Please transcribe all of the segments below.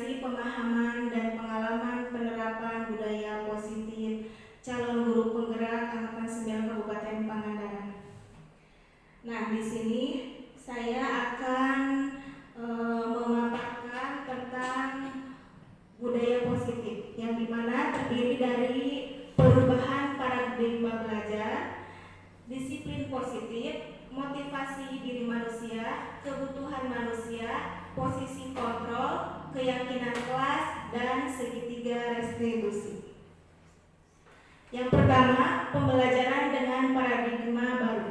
kombinasi pemahaman dan pengalaman penerapan budaya positif calon guru penggerak Angkatan 9 Kabupaten Pangandaran. Nah, di sini saya akan memaparkan tentang budaya positif yang dimana terdiri dari perubahan paradigma belajar, disiplin positif, motivasi diri manusia, kebutuhan manusia, posisi kontrol, keyakinan kelas, dan segitiga restribusi. Yang pertama, pembelajaran dengan paradigma baru,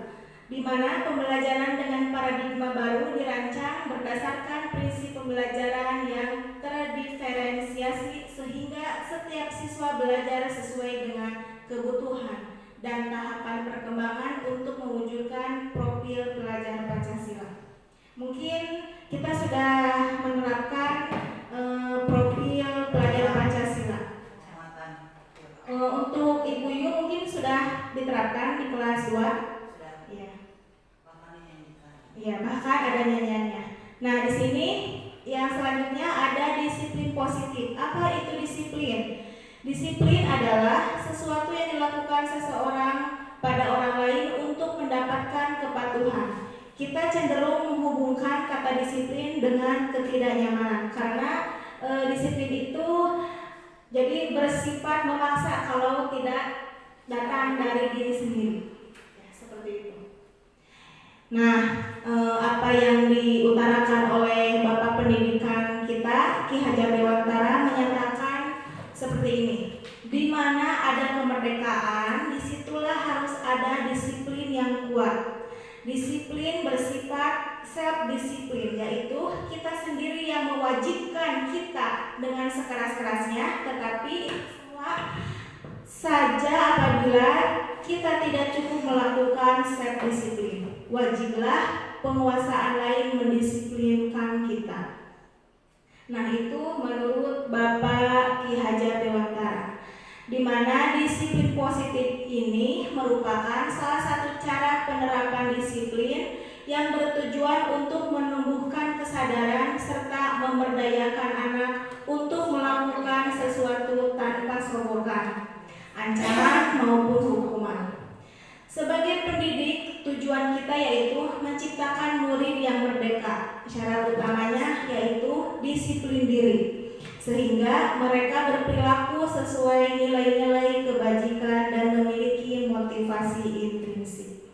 di mana pembelajaran dengan paradigma baru dirancang berdasarkan prinsip pembelajaran yang terdiferensiasi sehingga setiap siswa belajar sesuai dengan kebutuhan dan tahapan perkembangan untuk mewujudkan profil pelajar Pancasila. Mungkin kita sudah menerapkan profil pelajar Pancasila. Untuk Ibu Yu mungkin sudah diterapkan di kelas 2. Ya, bahkan ada nyanyiannya. Nah, di sini yang selanjutnya ada disiplin positif. Apa itu disiplin? Disiplin adalah sesuatu yang dilakukan seseorang pada orang lain untuk mendapatkan kepatuhan. Kita cenderung menghubungkan kata disiplin dengan ketidaknyamanan karena disiplin itu jadi bersifat memaksa kalau tidak datang dari diri sendiri. Ya, seperti itu. Nah, apa yang diutarakan oleh Bapak Pendidikan kita, Ki Hajar Dewantara, menyatakan seperti ini. Di mana ada kemerdekaan, disitulah harus ada disiplin yang kuat. Disiplin bersifat self-disiplin, yaitu kita sendiri yang mewajibkan kita dengan sekeras-kerasnya, tetapi semua saja apabila kita tidak cukup melakukan self-disiplin. Wajiblah penguasaan lain mendisiplinkan kita. Nah, itu menurut Bapak Ki Hajar Dewantara, di mana disiplin positif ini merupakan salah satu cara penerapan disiplin yang bertujuan untuk menumbuhkan kesadaran serta memberdayakan anak untuk melakukan sesuatu tanpa sogokan, ancaman maupun hukuman. Sebagai pendidik, tujuan kita yaitu menciptakan murid yang merdeka. Syarat utamanya yaitu disiplin diri, sehingga mereka berperilaku sesuai nilai-nilai kebajikan dan memiliki motivasi intrinsik.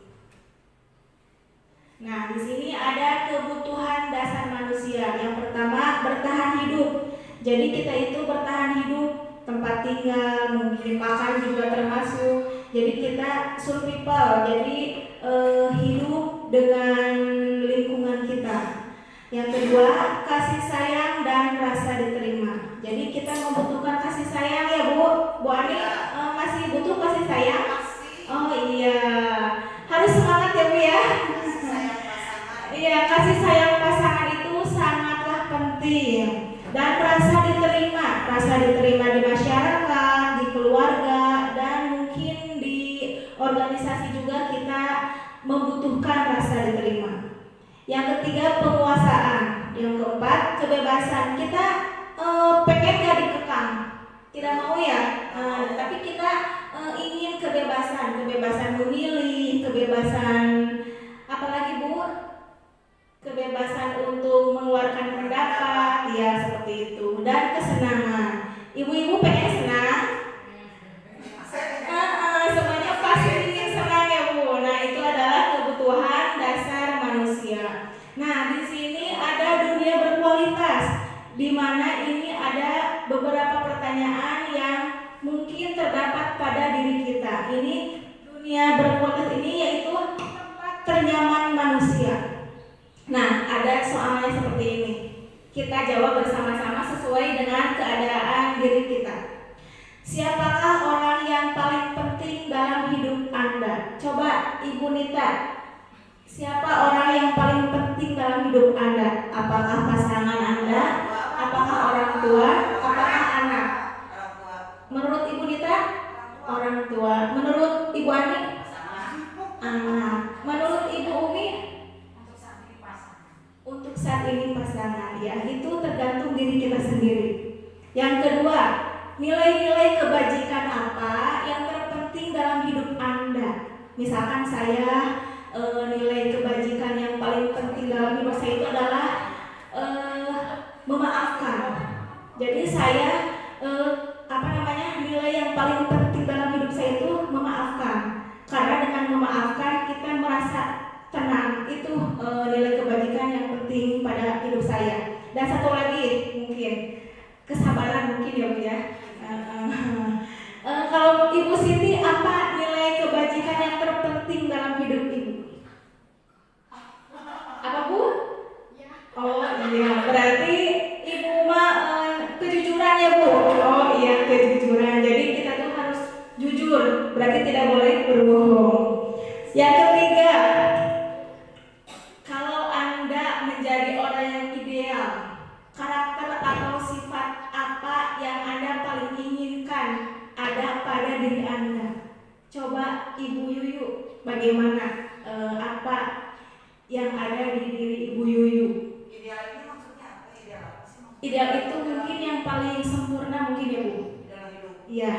Nah, di sini ada kebutuhan dasar manusia. Yang pertama, bertahan hidup. Jadi kita itu bertahan hidup, tempat tinggal, mungkin makan juga termasuk. Jadi kita survival, jadi hidup dengan lingkungan kita. Yang kedua, kasih sayang dan rasa diterima. Jadi kita membutuhkan kasih sayang ya Bu Ani, masih butuh kasih sayang? Oh iya, harus semangat ya Bu ya. Iya, kasih sayang pasangan itu sangatlah penting. Dan rasa diterima di masyarakat, di keluarga, dan mungkin di organisasi juga kita membutuhkan rasa diterima. Yang ketiga, penguasaan. Yang keempat, kebebasan. Kita pengen gak dikekang, tidak mau ya, tapi kita ingin kebebasan memilih, kebebasan apalagi Bu? Kebebasan untuk mengeluarkan pendapat, ya seperti itu. Dan kesenangan. Ibu-ibu pengen senang? Semuanya pasti ingin senang ya Bu. Nah, itu adalah kebutuhan dasar manusia. Nah, di sini ada dunia berkualitas, di mana ini ada beberapa pertanyaan yang mungkin terdapat pada diri kita. Ini dunia berkualitas ini yaitu tempat ternyaman manusia. Nah, ada soalnya seperti ini. Kita jawab bersama-sama sesuai dengan keadaan diri kita. Siapakah orang yang paling penting dalam hidup Anda? Coba Ibu Nita. Siapa orang yang paling penting dalam hidup Anda? Apakah pasangan Anda? Apakah orang tua? Apakah anak? Menurut Ibu Nita? Orang tua. Menurut Ibu Ani? Anak. Menurut Ibu Umi? Untuk saat ini pasangan. Ya, itu tergantung diri kita sendiri. Yang kedua, nilai-nilai kebajikan apa yang terpenting dalam hidup Anda? Misalkan saya nilai kebajikan yang paling penting dalam hidup saya itu adalah memaafkan. Jadi saya nilai yang paling penting dalam hidup saya itu memaafkan. Karena dengan memaafkan kita merasa tenang. Itu nilai kebajikan yang penting pada hidup saya. Dan satu lagi mungkin kesabaran mungkin ya Bu ya. Kalau Ibu Siti, apa nilai kebajikan yang terpenting dalam hidup Ibu? Apa Bu? Oh iya, berarti Ibu mah kejujuran ya Bu. Oh iya, kejujuran. Jadi kita tuh harus jujur, berarti tidak boleh berbohong. Yang ketiga, kalau Anda menjadi orang yang ideal, karakter atau sifat apa yang Anda paling inginkan ada pada diri Anda? Coba Ibu Yuyu, bagaimana apa yang ada di diri Ibu Yuyu? Ideal ini maksudnya apa? Ideal apa sih maksudnya? Ideal itu mungkin yang paling sempurna mungkin ya Bu? Dalam hidup. Iya.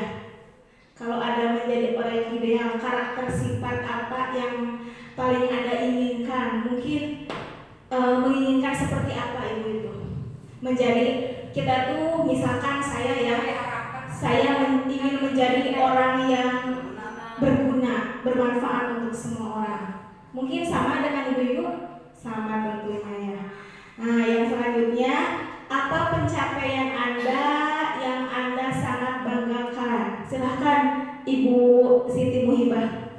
Kalau ada menjadi orang yang ideal, karakter sifat apa yang paling Anda inginkan? Mungkin menginginkan seperti apa Ibu itu? Menjadi, kita tuh misalkan saya ya, saya ingin menjadi orang yang berguna, bermanfaat untuk semua orang. Mungkin sama dengan Ibu Yu? Sama tentunya ya. Nah, yang selanjutnya, apa pencapaian Anda yang Anda sangat banggakan? Silahkan Ibu Siti Muhibah.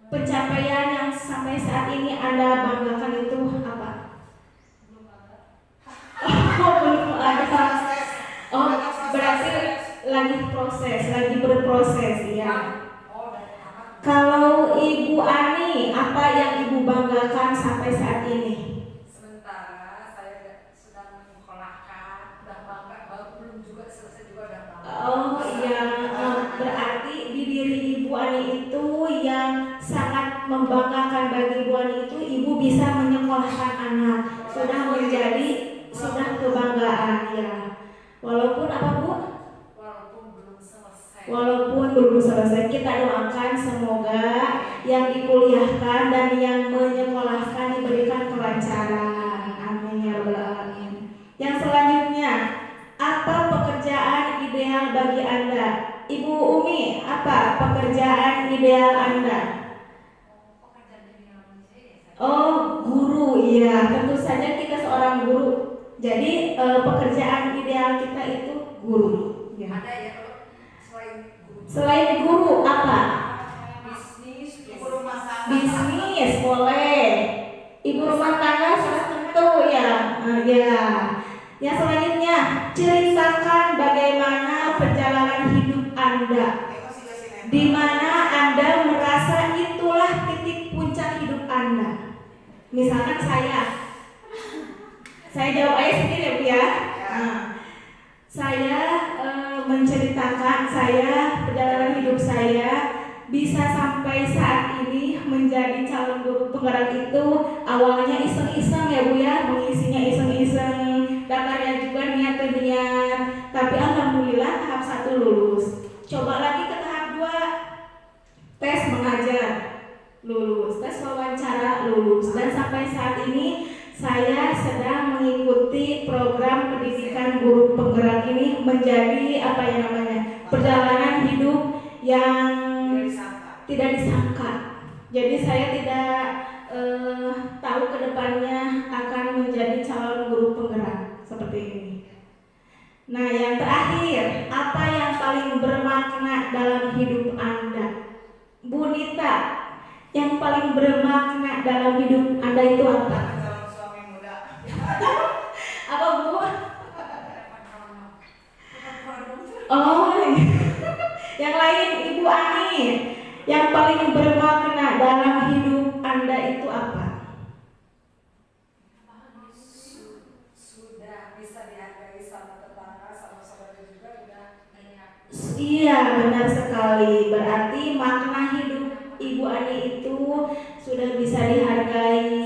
Pencapaian yang sampai saat ini Anda banggakan itu apa? Oh, belum ada. Oh, berarti lagi proses, lagi berproses ya. Kalau Ibu Ani, apa yang Ibu banggakan sampai saat ini? Sementara saya sedang menyekolahkan, udah bangga, belum juga selesai juga udah bangga. Oh iya, berarti di diri Ibu Ani itu yang sangat membanggakan bagi Ibu Ani itu Ibu bisa menyekolahkan anak. Sudah kebanggaan ya. Walaupun apa Bu? Walaupun belum selesai, kita doakan semoga yang dikuliahkan dan yang menyekolahkan diberikan kelancaran. Amin ya rabbal alamin. Yang selanjutnya, apa pekerjaan ideal bagi Anda? Ibu Umi, apa pekerjaan ideal Anda? Oh, guru, iya. Tentu saja kita seorang guru. Jadi pekerjaan ideal kita itu guru. Ya. Ada ya Selain guru apa? bisnis, ibu rumah tangga. Bisnis boleh. Ibu rumah tangga sudah tentu ya. Ya. Yang selanjutnya, ceritakan bagaimana perjalanan hidup Anda. Di mana Anda merasa itulah titik puncak hidup Anda. Misalkan saya jawab aja sendiri ya Bu ya. Saya menceritakan perjalanan hidup saya bisa sampai saat ini menjadi calon guru penggerak itu awalnya iseng-iseng ya Bu ya, mengisinya iseng-iseng, daftarnya juga niat, tapi alhamdulillah tahap 1 lulus. Coba lagi ke tahap 2, tes mengajar lulus, tes wawancara lulus, dan sampai saat ini saya sedang mengikuti program pendidikan guru penggerak ini menjadi perjalanan hidup yang tidak disangka. Jadi saya tidak tahu kedepannya akan menjadi calon guru penggerak seperti ini. Nah, yang terakhir, apa yang paling bermakna dalam hidup Anda? Bu Nita, yang paling bermakna dalam hidup Anda itu apa? Apa Bu? Oh, yang lain Ibu Ani, yang paling bermakna dalam hidup Anda itu apa? Sudah bisa dihargai sama tetangga, sama saudara juga udah banyak. Iya, benar sekali. Berarti makna hidup Ibu Ani itu sudah bisa dihargai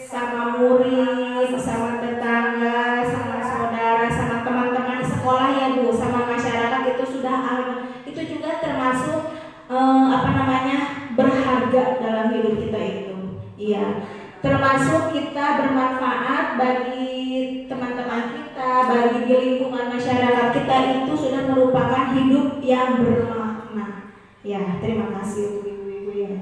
sama murid, sama tetangga, sama saudara, sama teman-teman apalagi di lingkungan masyarakat kita itu sudah merupakan hidup yang bermakna. Ya, terima kasih untuk ibu-ibu ya.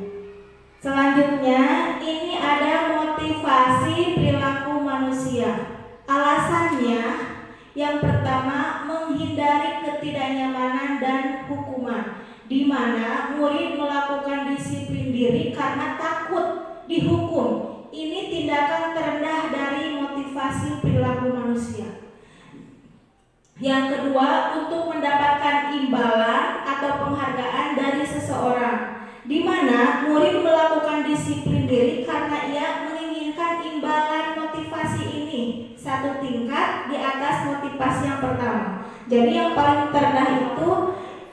Selanjutnya, ini ada motivasi perilaku manusia. Alasannya, yang pertama, menghindari ketidaknyamanan dan hukuman, di mana murid melakukan disiplin diri karena takut dihukum. Ini tindakan terendah dari motivasi perilaku manusia. Yang kedua, untuk mendapatkan imbalan atau penghargaan dari seseorang, di mana murid melakukan disiplin diri karena ia menginginkan imbalan motivasi ini satu tingkat di atas motivasi yang pertama. Jadi yang paling terendah itu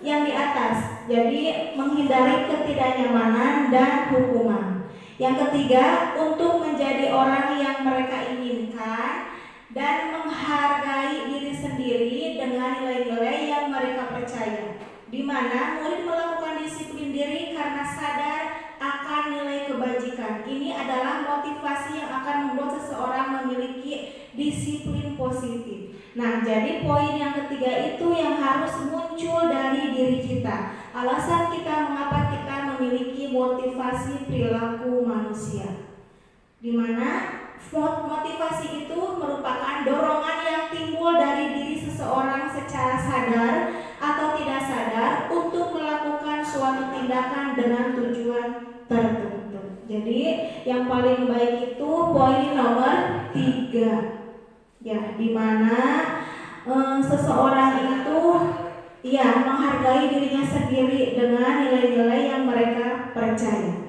yang di atas. Jadi menghindari ketidaknyamanan dan hukuman. Yang ketiga, untuk menjadi orang yang mereka inginkan dan menghargai diri sendiri dengan nilai-nilai yang mereka percaya, di mana murid melakukan disiplin diri karena sadar akan nilai kebajikan. Ini adalah motivasi yang akan membuat seseorang memiliki disiplin positif. Nah, jadi poin yang ketiga itu yang harus muncul dari diri kita. Alasan kita mengapa kita memiliki motivasi perilaku manusia, di mana motivasi itu merupakan dorongan yang timbul dari diri seseorang secara sadar atau tidak sadar untuk melakukan suatu tindakan dengan tujuan tertentu. Jadi yang paling baik itu poin nomor 3, ya, di mana seseorang itu menghargai dirinya sendiri dengan nilai-nilai yang mereka percaya.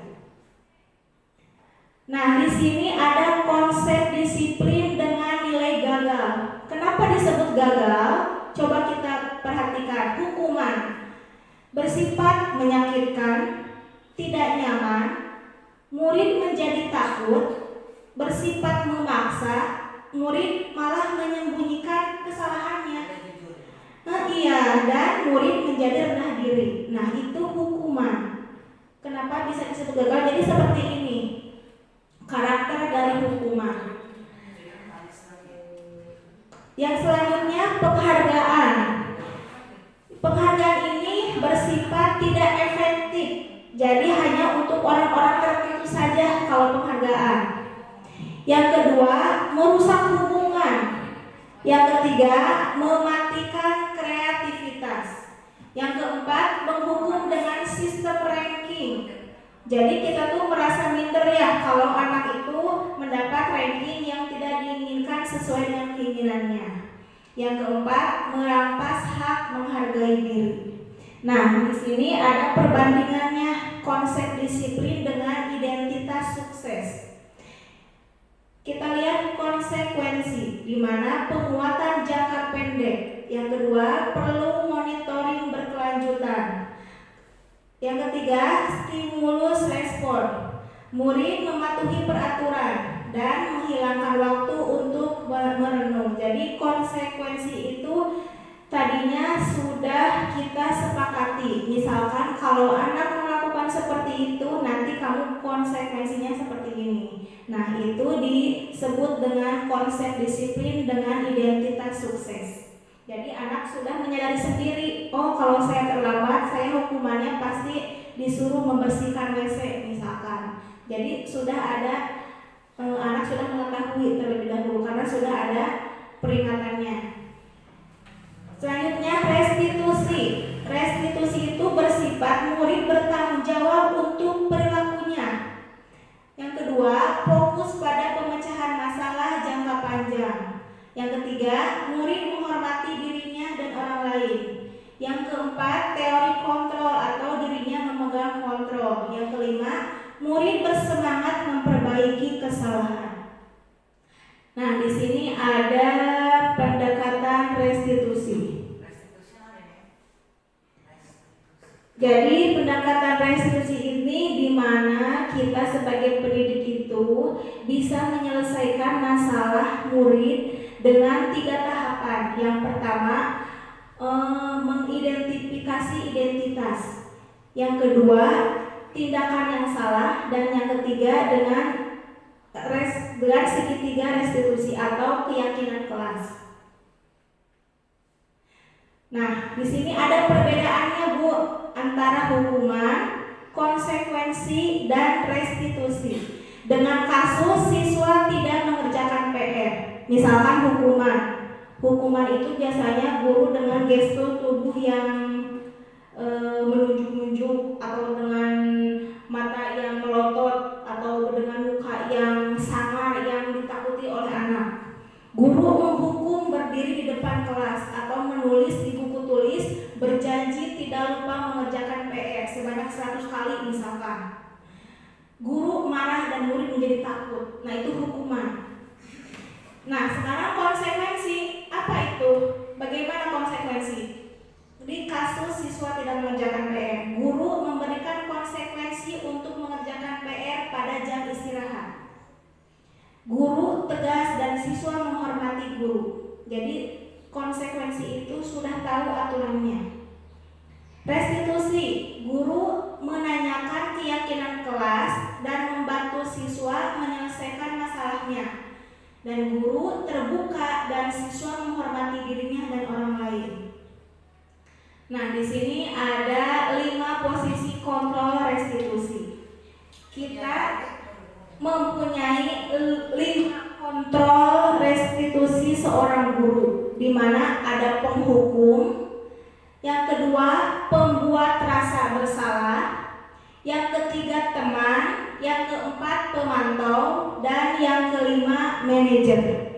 Nah, di sini ada konsep disiplin dengan nilai gagal. Kenapa disebut gagal? Coba kita perhatikan. Hukuman bersifat menyakitkan, tidak nyaman, murid menjadi takut, bersifat memaksa, murid malah menyembunyikan kesalahannya. Dan murid menjadi rendah diri. Nah, itu hukuman. Kenapa bisa disebut gagal? Jadi seperti ini karakter dari hukuman. Yang selanjutnya, penghargaan. Penghargaan ini bersifat tidak efektif. Jadi hanya untuk orang-orang tertentu saja kalau penghargaan. Yang kedua, merusak hubungan. Yang ketiga, mematikan kreativitas. Yang keempat, menghukum dengan sistem ranking. Jadi kita tuh merasa minder ya kalau anak itu mendapat ranking yang tidak diinginkan sesuai dengan keinginannya. Yang keempat, merampas hak menghargai diri. Nah, di sini ada perbandingannya konsep disiplin dengan identitas sukses. Kita lihat konsekuensi, di mana penguatan jangka pendek. Yang kedua, perlu monitoring berkelanjutan. Yang ketiga, stimulus respon. Murid mematuhi peraturan dan menghilangkan waktu untuk merenung. Jadi konsekuensi itu tadinya sudah kita sepakati. Misalkan kalau anak melakukan seperti itu, nanti kamu konsekuensinya seperti ini. Nah, itu disebut dengan konsep disiplin dengan identitas sukses. Jadi anak sudah menyadari sendiri, oh kalau saya terlambat, saya hukumannya pasti disuruh membersihkan WC misalkan. Jadi sudah ada, anak sudah mengetahui terlebih dahulu karena sudah ada peringatannya. Selanjutnya, restitusi. Restitusi itu bersifat murid bertanggung jawab untuk perilakunya. Yang kedua, fokus pada pemecahan masalah jangka panjang. Yang ketiga, murid menghormati dirinya dan orang lain. Yang keempat, teori kontrol atau dirinya memegang kontrol. Yang kelima, murid bersemangat memperbaiki kesalahan. Nah, di sini ada pendekatan restitusi. Jadi pendekatan restitusi ini di mana kita sebagai pendidik itu bisa menyelesaikan masalah murid dengan 3 tahapan. Yang pertama, mengidentifikasi identitas. Yang kedua, tindakan yang salah. Dan yang ketiga, dengan segitiga restitusi atau keyakinan kelas. Nah, di sini ada perbedaannya, Bu, antara hukuman, konsekuensi, dan restitusi. Dengan kasus siswa tidak mengerjakan PR, misalkan hukuman. Hukuman itu biasanya guru dengan gestur tubuh yang menunjuk-nunjuk, atau dengan mata yang melotot, atau dengan muka yang sangar yang ditakuti oleh anak. Guru menghukum berdiri di depan kelas atau menulis di buku tulis berjanji tidak lupa mengerjakan PR sebanyak 100 kali misalkan. Guru marah dan murid menjadi takut. Nah, itu hukuman. Nah, sekarang konsekuensi. Apa itu? Bagaimana konsekuensi? Di kasus siswa tidak mengerjakan PR, guru memberikan konsekuensi untuk mengerjakan PR pada jam istirahat. Guru tegas dan siswa menghormati guru. Jadi konsekuensi itu sudah tahu aturannya. Restitusi, guru menanyakan keyakinan kelas dan membantu siswa menyelesaikan masalahnya. Dan guru terbuka dan siswa menghormati dirinya dan orang lain. Nah, di sini ada 5 posisi kontrol restitusi. Kita mempunyai 5 kontrol restitusi seorang guru, di mana ada penghukum, yang kedua pembuat rasa bersalah, yang ketiga teman, yang keempat pemantau, dan yang kelima manajer.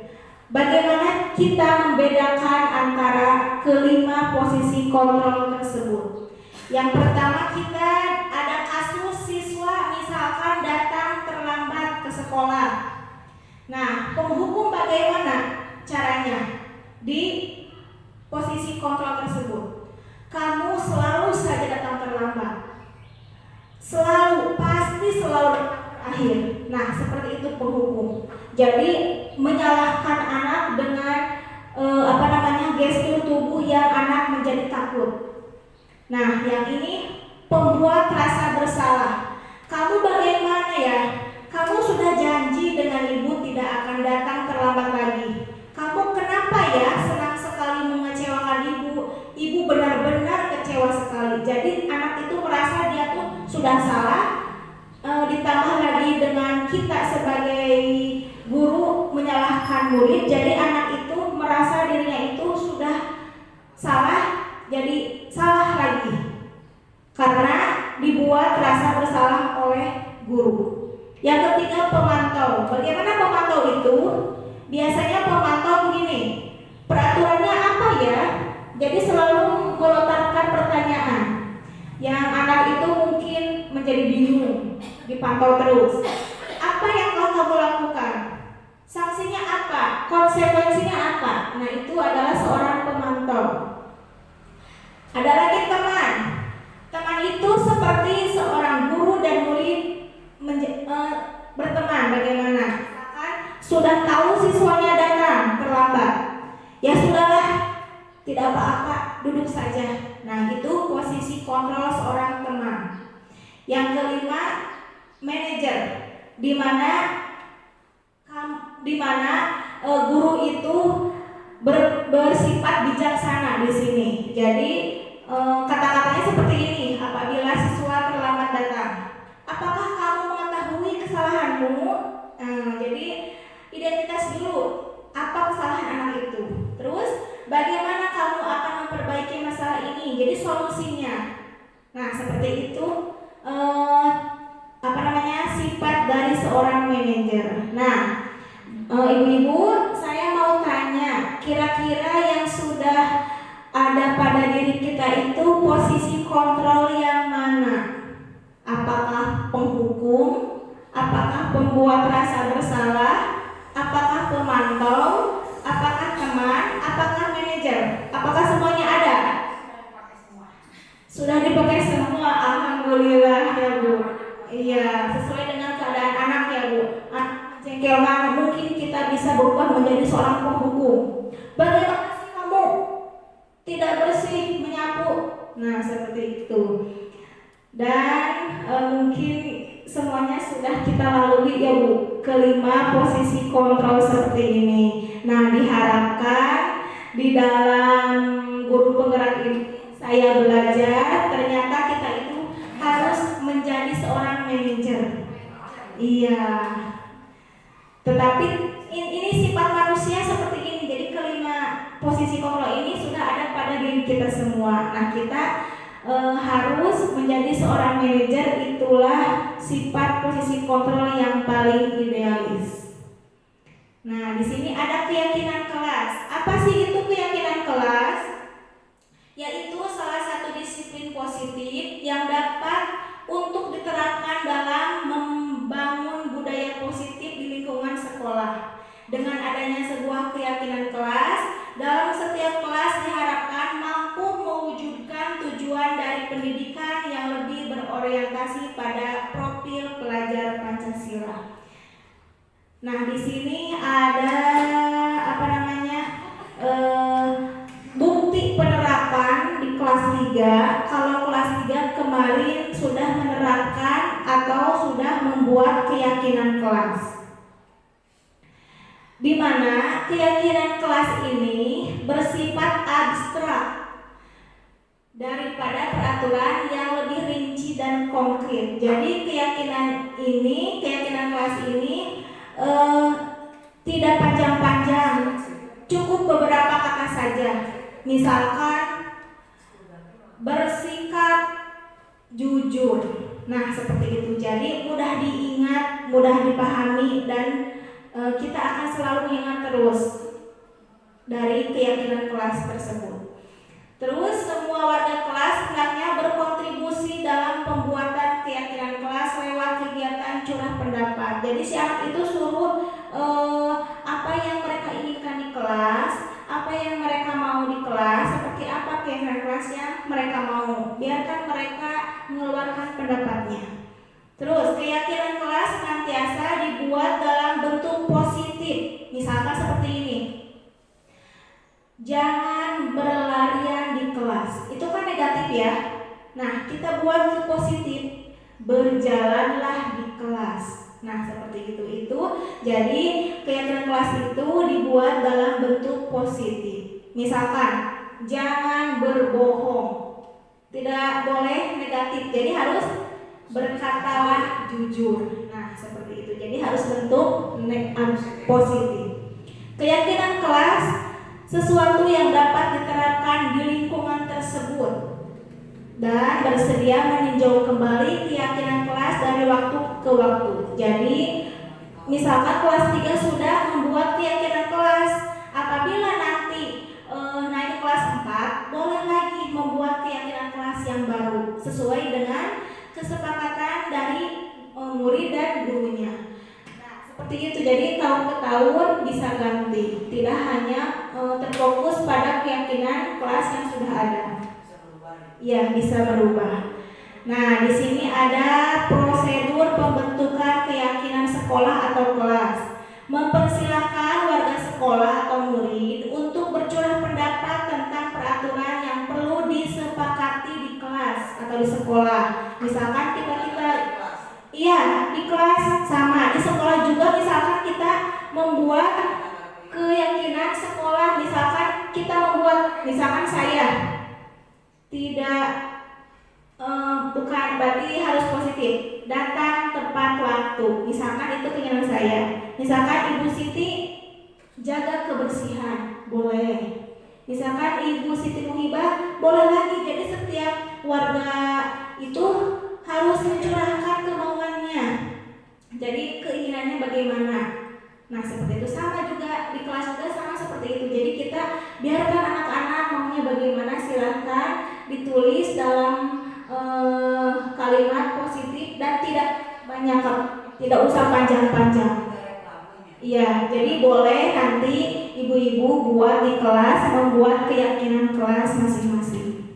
Bagaimana kita membedakan antara kelima posisi kontrol tersebut? Yang pertama, kita ada kasus siswa misalkan datang terlambat ke sekolah. Nah, penghukum bagaimana caranya di posisi kontrol tersebut? Kamu selalu saja datang terlambat, selalu, pasti selalu akhir. Nah, seperti itu penghukum. Jadi menyalahkan anak dengan gestur tubuh yang anak menjadi takut. Nah, yang ini pembuat rasa bersalah. Kamu bagaimana ya? Kamu sudah janji dengan ibu tidak akan datang terlambat lagi. Kamu kenapa ya senang sekali mengecewakan ibu? Ibu benar-benar kecewa sekali. Jadi anak itu merasa dia tuh sudah salah. Ditambah lagi dengan kita sebagai guru menyalahkan murid, jadi anak itu merasa dirinya itu sudah salah, jadi salah lagi karena dibuat rasa bersalah oleh guru. Yang ketiga, pemantau. Bagaimana pemantau itu? Biasanya pemantau begini, peraturannya apa ya? Jadi selalu melontarkan pertanyaan yang anak itu mungkin menjadi bingung, dipantau terus. Apa yang kamu lakukan? Sanksinya apa? Konsekuensinya apa? Nah, itu adalah seorang pemantau. Ada lagi teman. Teman itu seperti seorang guru dan murid berteman. Bagaimana? Sudah tahu siswanya datang terlambat, ya sudahlah, tidak apa-apa, duduk saja. Nah, itu posisi kontrol seorang teman. Yang kelima, manajer, di mana guru itu bersifat bijaksana di sini. Jadi kata-katanya seperti ini apabila siswa terlambat datang. Apakah kamu mengetahui kesalahanmu? Jadi identitas dulu, apa kesalahan anak itu. Terus bagaimana kamu akan memperbaiki masalah ini? Jadi solusinya. Nah, seperti itu sifat dari seorang manajer. Nah, ibu-ibu, saya mau tanya, kira-kira yang sudah ada pada diri kita itu posisi kontrol yang mana? Apakah penghukum? Apakah pembuat rasa bersalah? Apakah pemantau? Apakah teman? Apakah manajer? Apakah semuanya ada? Sudah dipakai semua, alhamdulillah ya Bu. Iya, sesuai dengan keadaan anak ya Bu. Anak jengkelman, mungkin kita bisa berubah menjadi seorang penghukum. Bagaimana sih kamu tidak bersih menyapu? Nah, seperti itu. Dan mungkin semuanya sudah kita lalui ya Bu, kelima posisi kontrol seperti ini. Nah, diharapkan di dalam guru penggerak ini saya belajar ternyata kita itu harus menjadi seorang manajer. Iya. Tetapi ini sifat manusia seperti ini. Jadi kelima posisi kontrol ini sudah ada pada diri kita semua. Nah, kita harus menjadi seorang manajer, itulah sifat posisi kontrol yang paling idealis. Nah, di sini ada keyakinan kelas. Apa sih itu keyakinan kelas? Yaitu salah satu disiplin positif yang dapat untuk diterapkan dalam membangun budaya positif di lingkungan sekolah. Dengan adanya sebuah keyakinan kelas, dalam setiap kelas diharapkan mampu mewujudkan tujuan dari pendidikan yang lebih berorientasi pada profil pelajar Pancasila. Nah, di sini ada bukti penerapan di kelas 3. Kalau kelas 3 kemarin sudah menerapkan atau sudah membuat keyakinan kelas, di mana keyakinan kelas ini bersifat abstrak daripada peraturan yang lebih rinci dan konkret. Jadi keyakinan kelas ini tidak panjang-panjang, cukup beberapa kata saja. Misalkan bersikap jujur. Nah, seperti itu. Jadi mudah diingat, mudah dipahami, dan kita akan selalu ingat terus dari keyakinan kelas tersebut. Terus semua warga kelas hendaknya berkontribusi dalam pembuatan keyakinan kelas lewat kegiatan curah pendapat. Jadi si anak itu suruh apa yang mereka inginkan di kelas, apa yang mereka mau di kelas, seperti apa keyakinan kelas yang mereka mau. Biarkan mereka mengeluarkan pendapatnya. Terus keyakinan kelas senantiasa dibuat dalam bentuk positif. Misalkan seperti ini. Jangan berlarian di kelas. Itu kan negatif ya. Nah, kita buat ke positif. Berjalanlah di kelas. Nah, seperti itu. Jadi keyakinan kelas itu dibuat dalam bentuk positif. Misalkan, jangan berbohong. Tidak boleh negatif. Jadi harus berkatalah jujur. Nah, seperti itu. Jadi harus bentuk positif. Keyakinan kelas sesuatu yang dapat diterapkan di lingkungan tersebut dan bersedia meninjau kembali keyakinan kelas dari waktu ke waktu. Jadi misalkan kelas 3 sudah membuat keyakinan kelas, apabila nanti naik ke kelas 4 boleh lagi membuat keyakinan kelas yang baru sesuai dengan kesepakatan dari murid dan gurunya. Nah, seperti itu. Jadi tahun ke tahun bisa ganti, tidak hanya terfokus pada keyakinan kelas yang sudah ada. Ya, bisa berubah. Nah, di sini ada prosedur pembentukan keyakinan sekolah atau kelas. Mempersilahkan warga sekolah atau murid untuk bercurah pendapat tentang peraturan yang perlu disepakati di kelas atau di sekolah. Misalkan kita di kelas sama, di sekolah juga misalkan kita membuat keyakinan sekolah. Misalkan saya tidak bukan berarti harus positif, datang tepat waktu. Misalkan itu keinginan saya. Misalkan Ibu Siti jaga kebersihan, boleh. Misalkan Ibu Siti Muhibah, boleh lagi. Jadi setiap warga itu harus mencurahkan kemauannya. Jadi keinginannya bagaimana. Nah, seperti itu. Sama juga di kelas juga sama seperti itu. Jadi kita biarkan anak-anak maunya bagaimana, silahkan ditulis dalam kalimat positif dan tidak banyak, tidak usah panjang-panjang. Iya, jadi boleh nanti ibu-ibu buat di kelas, membuat keyakinan kelas masing-masing.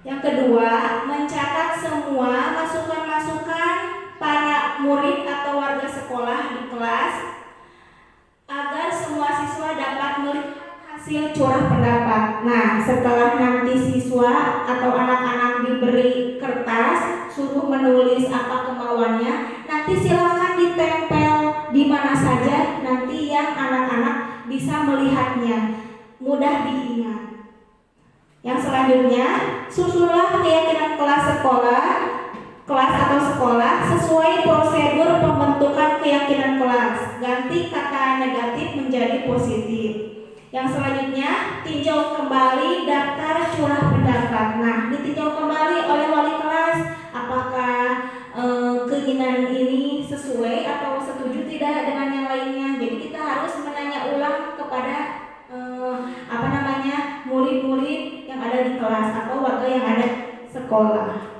Yang kedua, mencatat semua masukan-masukan para murid atau warga sekolah di kelas agar semua siswa dapat melihat hasil curah pendapat. Nah, setelah nanti siswa atau anak-anak diberi kertas, suruh menulis apa kemauannya, nanti silakan ditempel di mana saja nanti yang anak-anak bisa melihatnya, mudah diingat. Yang selanjutnya, susunlah keyakinan kelas atau sekolah sesuai prosedur pembentukan keyakinan kelas. Ganti kata negatif menjadi positif. Yang selanjutnya, tinjau kembali daftar curah pendapat. Nah, ditinjau kembali oleh wali kelas apakah keinginan ini sesuai atau setuju tidak dengan yang lainnya. Jadi kita harus menanya ulang kepada murid-murid yang ada di kelas atau warga yang ada di sekolah.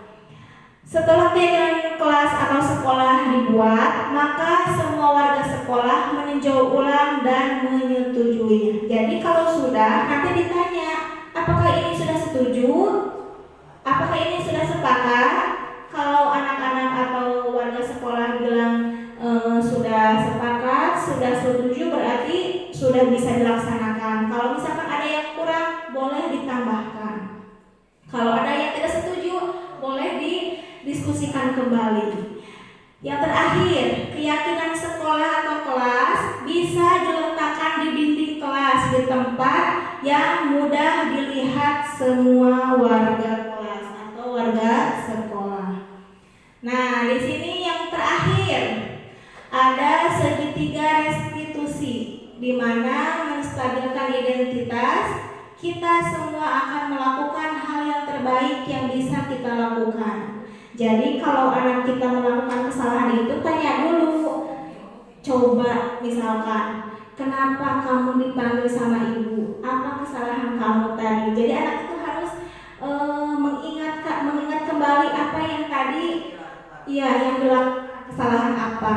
Setelah keyakinan kelas atau sekolah dibuat, maka semua warga sekolah meninjau ulang dan menyetujuinya. Jadi kalau sudah, nanti ditanya, apakah ini sudah setuju? Apakah ini sudah sepakat? Kalau anak-anak atau warga sekolah bilang sudah sepakat, sudah setuju, berarti sudah bisa dilaksanakan. Kalau misalkan ada yang kurang, boleh ditambahkan. Kalau ada yang tidak setuju, boleh didiskusikan kembali. Yang terakhir, keyakinan sekolah atau kelas bisa diletakkan di dinding kelas di tempat yang mudah dilihat semua warga kelas atau warga sekolah. Nah, di sini yang terakhir ada segitiga restitusi, di mana menstabilkan identitas. Kita semua akan melakukan hal yang terbaik yang bisa kita lakukan. Jadi kalau anak kita melakukan kesalahan itu, tanya dulu. Coba misalkan, kenapa kamu dipanggil sama ibu? Apa kesalahan kamu tadi? Jadi anak itu harus mengingat kembali apa yang tadi, yang dilakukan, kesalahan apa.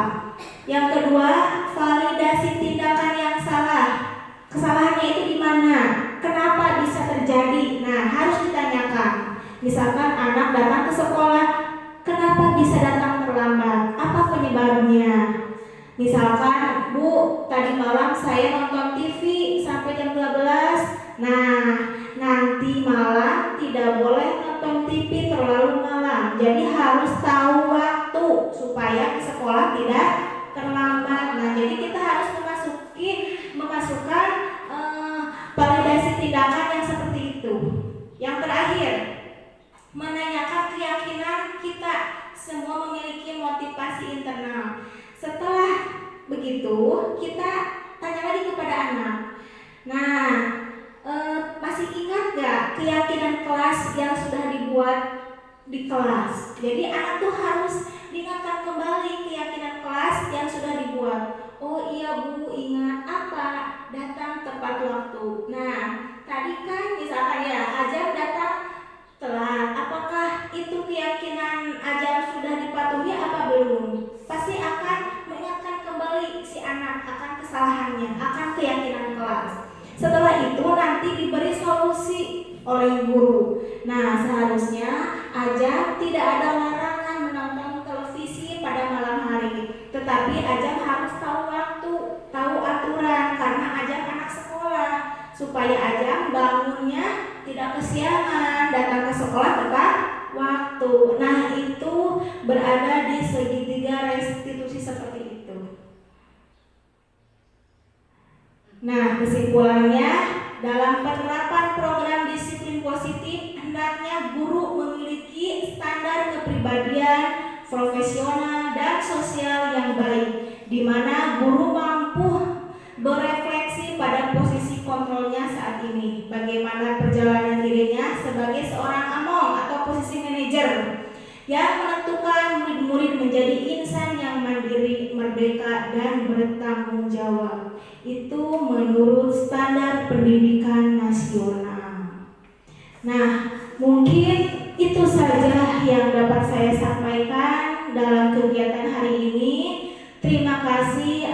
Yang kedua, validasi tindakan yang salah. Kesalahannya itu di mana? Kenapa bisa terjadi? Nah, harus ditanyakan. Misalkan anak datang ke sekolah, kenapa bisa datang terlambat? Apa penyebabnya? Misalkan, Bu, tadi malam saya nonton TV sampai jam 12. Nah, nanti malam tidak boleh nonton TV terlalu malam. Jadi harus tahu waktu supaya ke sekolah tidak terlambat. Nah, jadi kita harus memasukkan validasi tindakan yang seperti itu. Yang terakhir, menanyakan keyakinan kita semua memiliki motivasi internal. Setelah begitu, kita tanya lagi kepada anak. Nah, masih ingat gak keyakinan kelas yang sudah dibuat di kelas? Jadi anak tuh harus diingatkan kembali keyakinan kelas yang sudah dibuat. Oh iya Bu, ingat apa? Datang tepat waktu. Nah, tadi kan misalkan Ajam datang telat. Apakah itu keyakinan Ajam sudah dipatuhi apa belum? Pasti akan mengingatkan kembali si anak akan kesalahannya, akan keyakinan kelas. Setelah itu nanti diberi solusi oleh guru. Nah, seharusnya Ajam tidak ada larangan menonton televisi pada malam hari, tetapi Ajam harus tahu waktu, tahu aturan, karena Ajam anak sekolah, supaya Ajam bangunnya tidak kesiangan, datang ke sekolah tepat waktu. Nah, itu berada di segitiga restitusi seperti itu. Nah, kesimpulannya, dalam penerapan program disiplin positif, hendaknya guru memiliki standar kepribadian, profesional, dan sosial yang baik, di mana guru mampu berefleksi pada posisi kontrolnya saat ini, bagaimana perjalanan dirinya sebagai seorang among atau posisi manajer yang menentukan murid-murid menjadi insan yang mandiri, merdeka, dan bertanggung jawab. Itu menurut standar pendidikan nasional. Nah, mungkin itu saja yang dapat saya sampaikan dalam kegiatan hari ini. Terima kasih